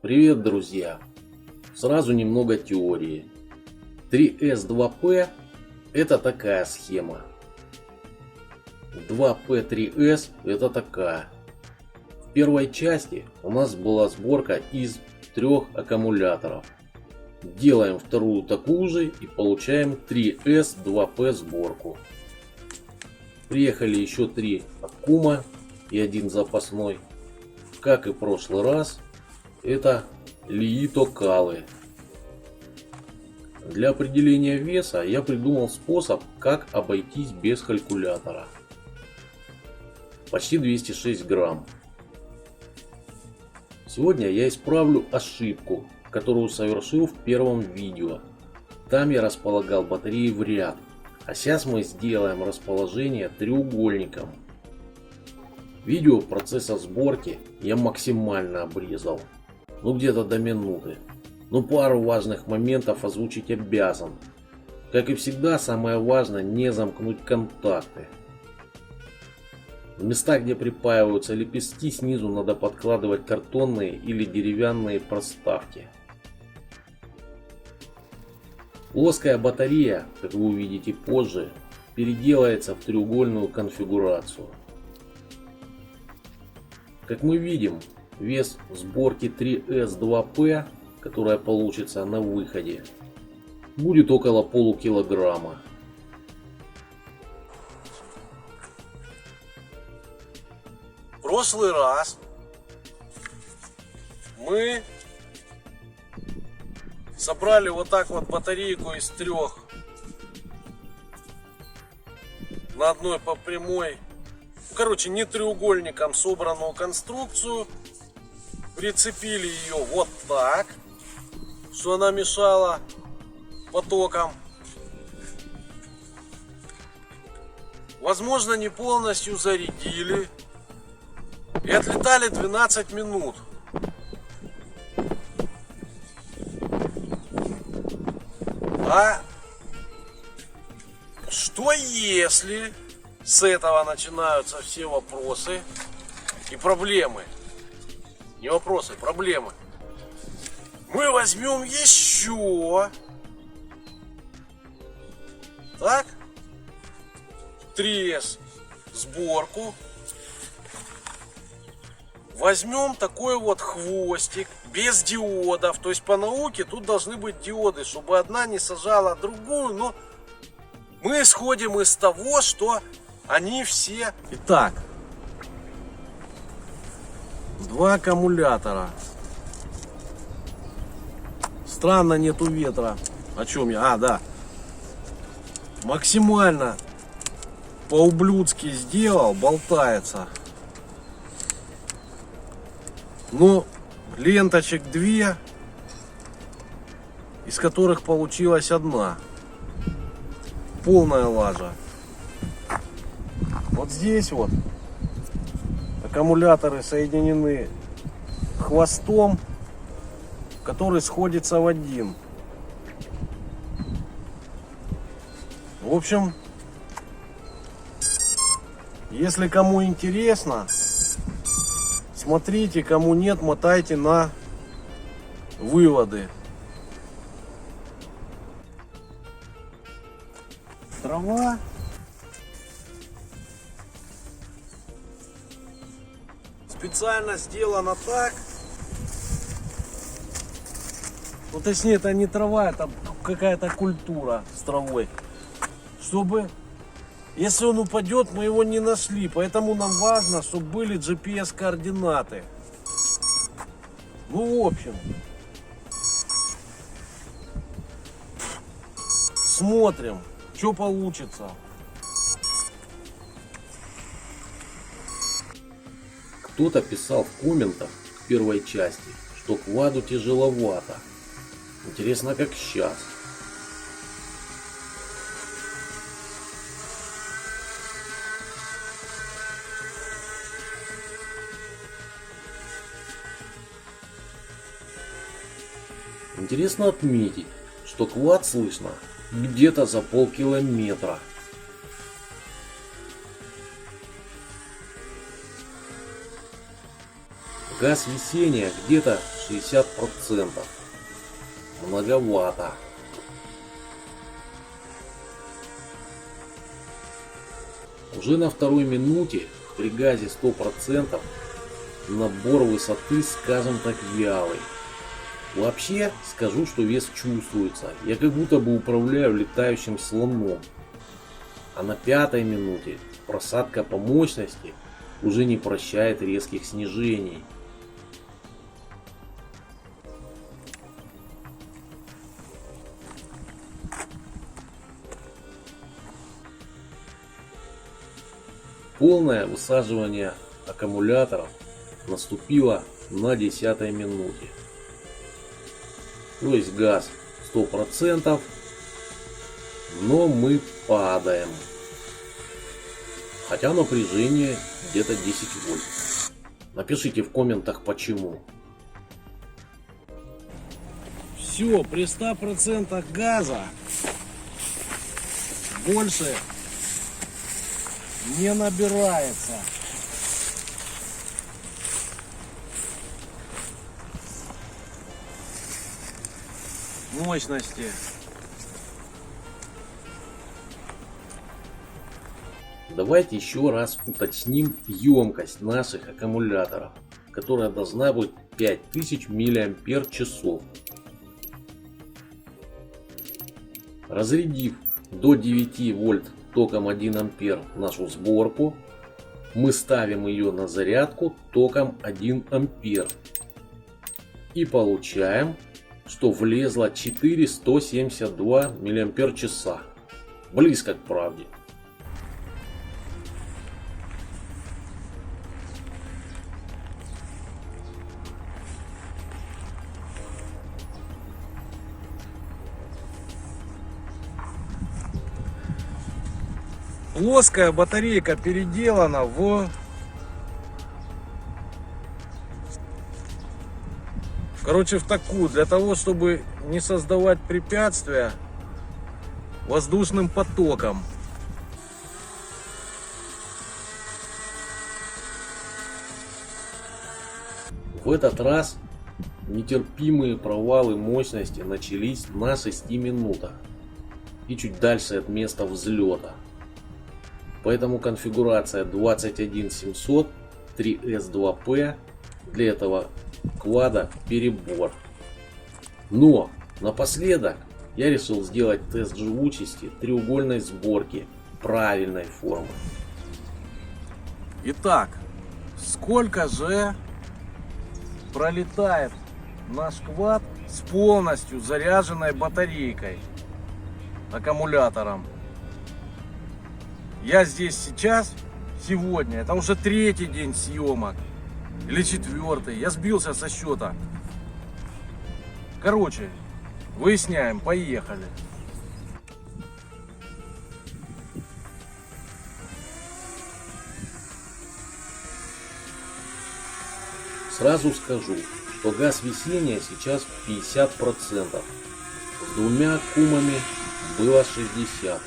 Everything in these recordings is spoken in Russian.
Привет, друзья! Сразу немного теории. 3S2P это такая схема. 2P3S это такая. В первой части у нас была сборка из 3 аккумуляторов. Делаем вторую такую же и получаем 3S2P сборку. Приехали еще 3 аккума и 1 запасной. Как и в прошлый раз, это лиитокалы. Для определения веса я придумал способ, как обойтись без калькулятора. Почти 206 грамм. Сегодня я исправлю ошибку, которую совершил в первом видео. Там я располагал батареи в ряд, а сейчас мы сделаем расположение треугольником. Видео процесса сборки я максимально обрезал. Где-то до минуты. Но пару важных моментов озвучить обязан. Как и всегда, самое важное не замкнуть контакты. В местах, где припаиваются лепестки, снизу надо подкладывать картонные или деревянные проставки. Плоская батарея, как вы увидите позже, переделается в треугольную конфигурацию. Как мы видим, вес сборки 3S2P, которая получится на выходе, будет около полукилограмма. В прошлый раз мы собрали вот так вот батарейку из 3 на одной по прямой. Короче, не треугольником собранную конструкцию. Прицепили ее вот так, что она мешала потокам. Возможно, не полностью зарядили. И отлетали 12 минут. А что если с этого начинаются все вопросы и проблемы? Не вопросы, проблемы. Мы возьмем еще. Так. 3S сборку. Возьмем такой вот хвостик без диодов. То есть по науке тут должны быть диоды, чтобы одна не сажала другую. Но мы исходим из того, что они все... Итак. 2 аккумулятора. Странно, нету ветра. О чем я? Да. Максимально по-ублюдски сделал, болтается. Но ленточек 2, из которых получилась одна. Полная лажа. Вот здесь вот аккумуляторы соединены хвостом, который сходится в один. В общем, если кому интересно, смотрите, кому нет, мотайте на выводы. Трава. Специально сделано так. Ну, точнее, это не трава, это какая-то культура с травой. Чтобы, если он упадет, мы его не нашли. Поэтому нам важно, чтобы были GPS координаты. Ну, в общем. Смотрим, что получится. Кто-то писал в комментах к первой части, что кваду тяжеловато. Интересно, как сейчас. Интересно отметить, что квад слышно где-то за полкилометра. Газ весения где-то 60%. Многовато. Уже на второй минуте при газе 100% набор высоты, скажем так, вялый. Вообще, скажу, что вес чувствуется. Я как будто бы управляю летающим слоном. А на пятой минуте просадка по мощности уже не прощает резких снижений. Полное высаживание аккумуляторов наступило на 10-й минуте. То есть газ 100%, но мы падаем. Хотя напряжение где-то 10 вольт. Напишите в комментах почему. Все, при 100% газа больше не набирается. Мощности. Давайте еще раз уточним емкость наших аккумуляторов, которая должна быть 5000 мАч. Разрядив до 9 вольт током 1 ампер нашу сборку, мы ставим ее на зарядку током 1 ампер и получаем, что влезло 4172 мАч. Близко к правде. Плоская батарейка переделана в такую, для того, чтобы не создавать препятствия воздушным потоком. В этот раз нетерпимые провалы мощности начались на 6 минутах и чуть дальше от места взлета. Поэтому конфигурация 21700 3S2P для этого квада перебор. Но напоследок я решил сделать тест живучести треугольной сборки правильной формы. Итак, сколько же пролетает наш квад с полностью заряженной батарейкой, аккумулятором? Я здесь сейчас, сегодня, это уже 3-й день съемок, или 4-й, я сбился со счета. Короче, выясняем, поехали. Сразу скажу, что газ весения сейчас 50%, с 2 кумами было 60%.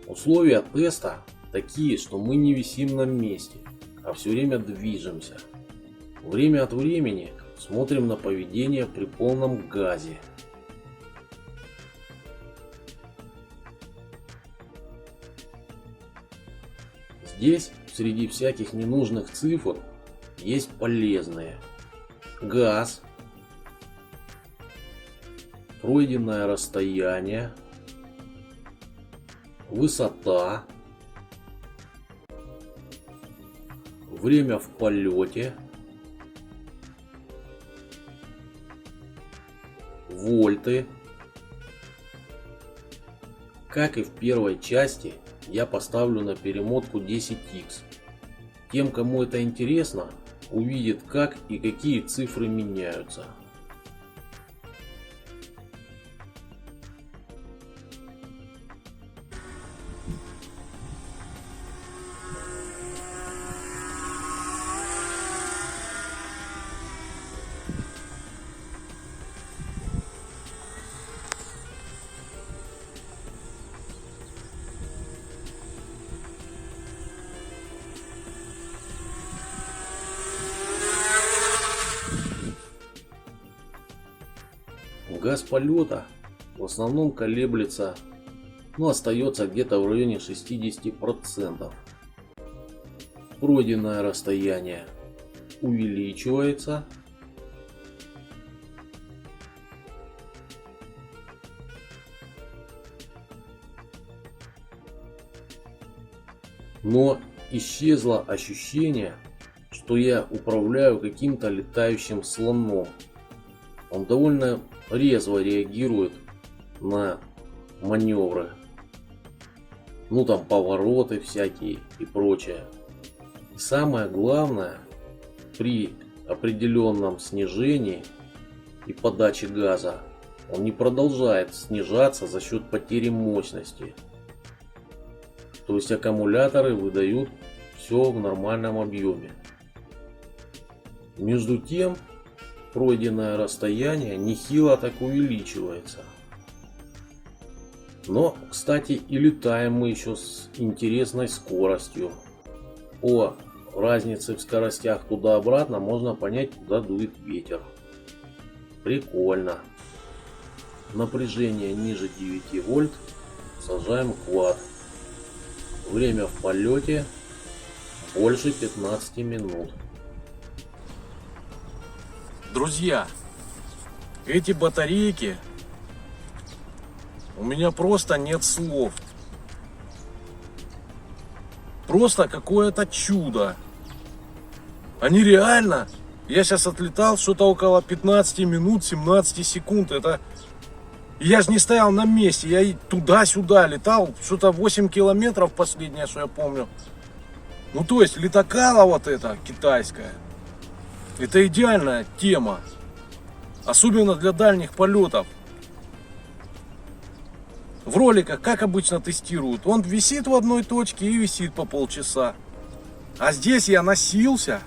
Условия теста такие, что мы не висим на месте, а все время движемся. Время от времени смотрим на поведение при полном газе. Здесь среди всяких ненужных цифр есть полезные. Газ, пройденное расстояние, высота, время в полете, вольты. Как и в первой части, я поставлю на перемотку 10х. Тем, кому это интересно, увидит, как и какие цифры меняются. газ полета в основном колеблется, остается где-то в районе 60%. Пройденное расстояние увеличивается. Но исчезло ощущение, что я управляю каким-то летающим слоном. Он довольно резво реагирует на маневры. Там повороты всякие и прочее. И самое главное, при определенном снижении и подаче газа он не продолжает снижаться за счет потери мощности. То есть аккумуляторы выдают все в нормальном объеме. Между тем, пройденное расстояние нехило так увеличивается. Но, кстати, и летаем мы еще с интересной скоростью. По разнице в скоростях туда-обратно можно понять, куда дует ветер. Прикольно. Напряжение ниже 9 вольт. Сажаем квад. Время в полете больше 15 минут. Друзья, эти батарейки, у меня просто нет слов. Просто какое-то чудо. Они реально, я сейчас отлетал что-то около 15 минут, 17 секунд. Это я же не стоял на месте, я и туда-сюда летал, что-то 8 километров последнее, что я помню. То есть летокала вот эта китайская, это идеальная тема, особенно для дальних полетов. В роликах, как обычно тестируют, он висит в одной точке и висит по полчаса. А здесь я носился,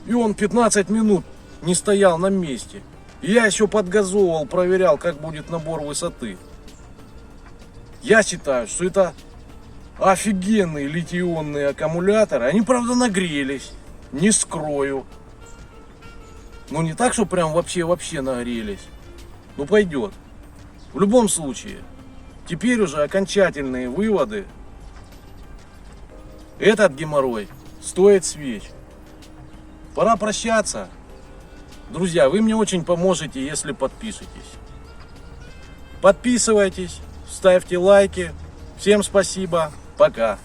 и он 15 минут не стоял на месте. Я еще подгазовывал, проверял, как будет набор высоты. Я считаю, что это офигенные литий-ионные аккумуляторы. Они, правда, нагрелись, не скрою. Не так, что прям вообще нагрелись. Пойдет. В любом случае, теперь уже окончательные выводы. Этот геморрой стоит свеч. Пора прощаться. Друзья, вы мне очень поможете, если подпишетесь. Подписывайтесь, ставьте лайки. Всем спасибо. Пока.